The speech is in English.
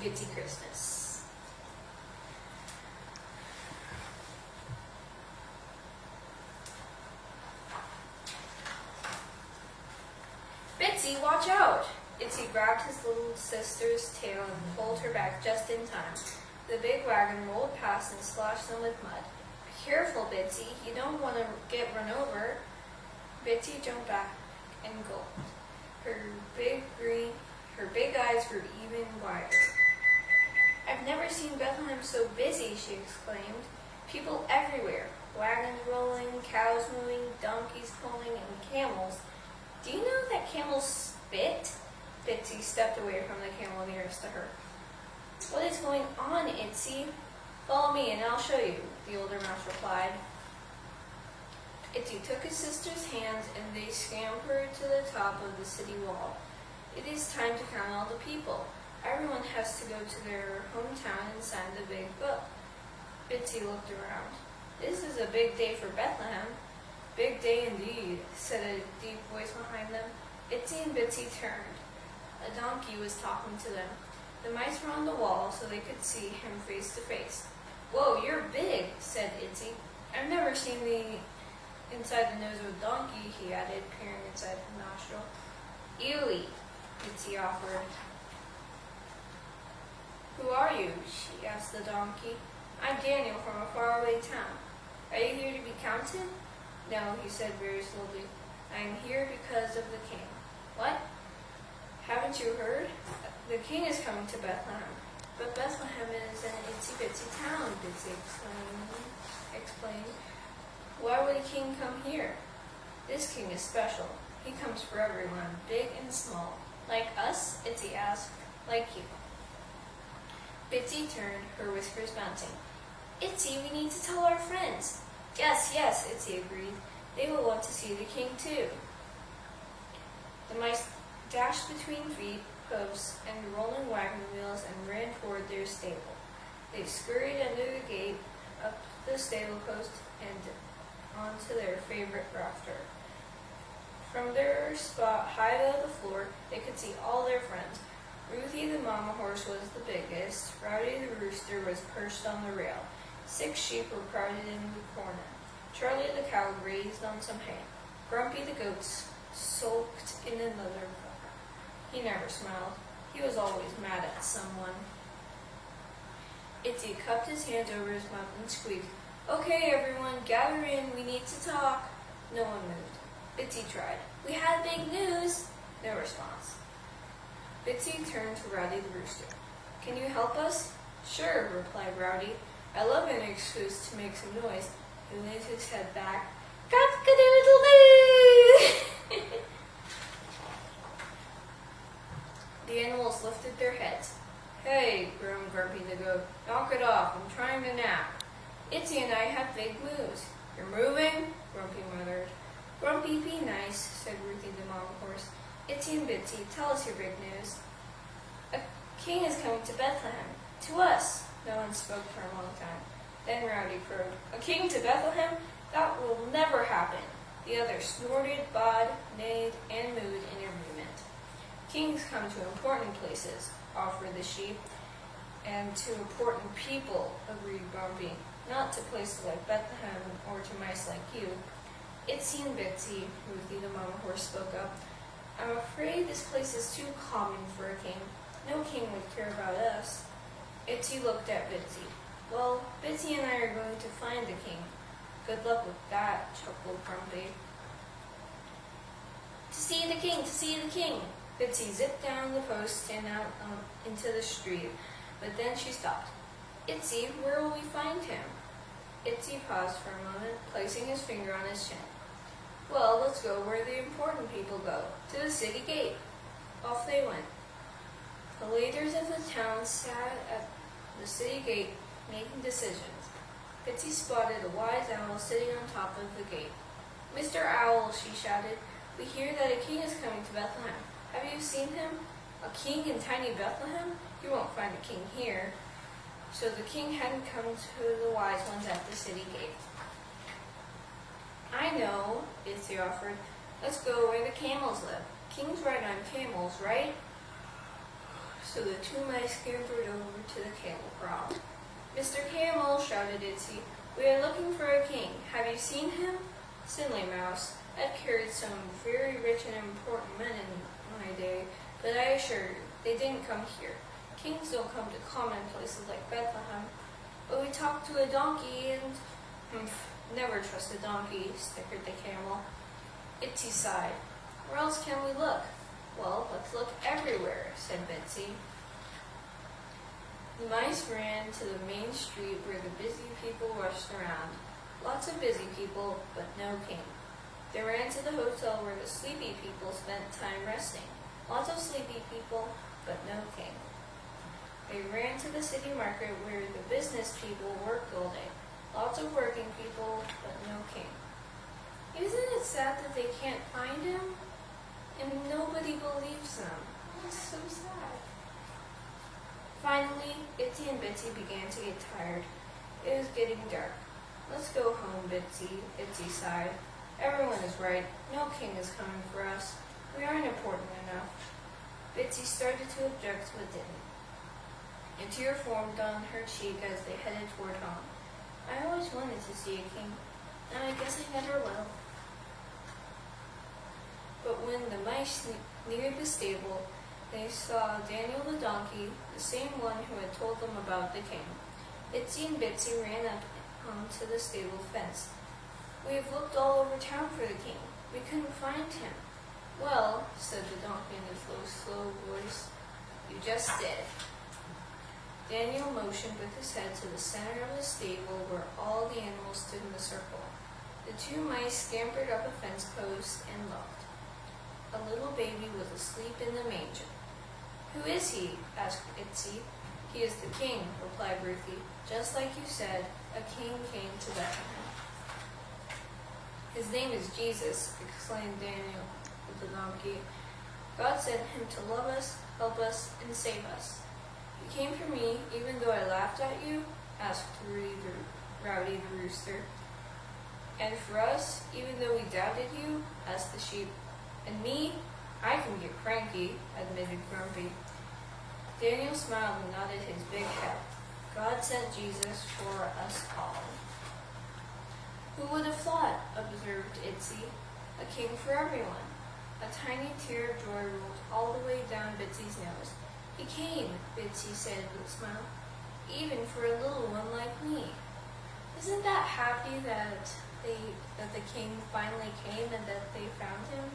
Bitsy Christmas. Bitsy, watch out! Itsy grabbed his little sister's tail and pulled her back just in time. The big wagon rolled past and splashed them with mud. Be careful, Bitsy. You don't want to get run over. Bitsy jumped back and gulped. Her big eyes grew even wider. I've never seen Bethlehem so busy, she exclaimed. People everywhere. Wagons rolling, cows moving, donkeys pulling, and camels. Do you know that camels spit? Bitsy stepped away from the camel nearest to her. What is going on, Itsy? Follow me and I'll show you, the older mouse replied. Itsy took his sister's hands and they scampered to the top of the city wall. It is time to count all the people. Everyone has to go to their hometown and sign the big book. Bitsy looked around. This is a big day for Bethlehem. Big day indeed, said a deep voice behind them. Itsy and Bitsy turned. A donkey was talking to them. The mice were on the wall so they could see him face to face. Whoa, you're big, said Itsy. I've never seen the inside the nose of a donkey, he added, peering inside the nostril. Ewy, Itsy offered. Who are you? She asked the donkey. I'm Daniel from a faraway town. Are you here to be counted? No, he said very slowly. I am here because of the king. What? Haven't you heard? The king is coming to Bethlehem. But Bethlehem is an itsy bitsy town, Bitsy explained. Why would a king come here? This king is special. He comes for everyone, big and small. Like us? Itsy asked. Like you. Bitsy turned, her whiskers bouncing. Itsy, we need to tell our friends. Yes, yes, Itsy agreed. They will want to see the king too. The mice dashed between feet, posts, and rolling wagon wheels and ran toward their stable. They scurried under the gate, up the stable post, and onto their favorite rafter. From their spot high above the floor, they could see all their friends. Ruthie the mama horse was the biggest. Rowdy the rooster was perched on the rail. 6 sheep were crowded in the corner. Charlie the cow grazed on some hay. Grumpy the goat sulked in another corner. He never smiled. He was always mad at someone. Itsy cupped his hands over his mouth and squeaked, Okay, everyone, gather in. We need to talk. No one moved. Bitsy tried. We have big news. No response. Bitsy turned to Rowdy the rooster. Can you help us? Sure, replied Rowdy. I love an excuse to make some noise. He leaned his head back. Cock-a-doodle-doo! The animals lifted their heads. Hey, groaned Grumpy the goat. Knock it off. I'm trying to nap. Itsy and I have big news. You're moving? Grumpy muttered. Grumpy, be nice, said Ruthie the mama horse. Itsy and Bitsy, tell us your big news. A king is coming to Bethlehem. To us. No one spoke for a long time. Then Rowdy crowed. A king to Bethlehem? That will never happen. The others snorted, bawed, neighed, and mooed in agreement. Kings come to important places, offered the sheep, and to important people, agreed Grumpy. Not to places like Bethlehem or to mice like you. Itsy and Bitsy, Ruthie the mama horse spoke up. I'm afraid this place is too common for a king. No king would care about us. Itsy looked at Bitsy. Well, Bitsy and I are going to find the king. Good luck with that, chuckled Grumpy. To see the king, to see the king. Bitsy zipped down the post and out into the street, but then she stopped. Itsy, where will we find him? Itsy paused for a moment, placing his finger on his chin. Well, let's go where the important people go, to the city gate. Off they went. The leaders of the town sat at the city gate, making decisions. Bitsy spotted a wise owl sitting on top of the gate. Mr. Owl, she shouted, we hear that a king is coming to Bethlehem. Have you seen him? A king in tiny Bethlehem? You won't find a king here. So the king hadn't come to the wise ones at the city gate. I know, Itsy offered. Let's go where the camels live. Kings ride on camels, right? So the two mice scampered over to the camel corral. "Mr. Camel," shouted Itsy, "we are looking for a king. Have you seen him?" "Silly mouse, I've carried some very rich and important men in my day, but I assure you, they didn't come here. Kings don't come to common places like Bethlehem." "But we talked to a donkey and—" "Never trust a donkey," snickered the camel. Itsy sighed. "Where else can we look?" "Well, let's look everywhere," said Bitsy. The mice ran to the main street where the busy people rushed around. Lots of busy people, but no king. They ran to the hotel where the sleepy people spent time resting. Lots of sleepy people, but no king. They ran to the city market where the business people worked all day. Lots of working people, but no king. Isn't it sad that they can't find him? And nobody believes them. It's so sad. Finally, Itsy and Bitsy began to get tired. It was getting dark. "Let's go home, Bitsy," Itsy sighed. "Everyone is right. No king is coming for us. We aren't important enough." Bitsy started to object but didn't. A tear formed on her cheek as they headed toward home. "I always wanted to see a king, and I guess I never will." But when the mice neared the stable, they saw Daniel the donkey, the same one who had told them about the king. Itsy and Bitsy ran up onto the stable fence. "We have looked all over town for the king. We couldn't find him." "Well," said the donkey in his low, slow voice, "you just did." Daniel motioned with his head to the center of the stable where all the animals stood in a circle. The two mice scampered up a fence post and looked. A little baby was asleep in the manger. "Who is he?" asked Itsy. "He is the king," replied Ruthie. "Just like you said, a king came to Bethlehem." "His name is Jesus," exclaimed Daniel the donkey. "God sent him to love us, help us, and save us." "You came for me even though I laughed at you?" asked Rowdy the rooster. "And for us, even though we doubted you?" asked the sheep. "And me? I can get cranky," admitted Grumpy. Daniel smiled and nodded his big head. "God sent Jesus for us all." "Who would have thought?" observed Itsy. "A king for everyone." A tiny tear of joy rolled all the way down Bitsy's nose. "He came," Bitsy said with a smile, "even for a little one like me." Isn't that happy that the king finally came and that they found him?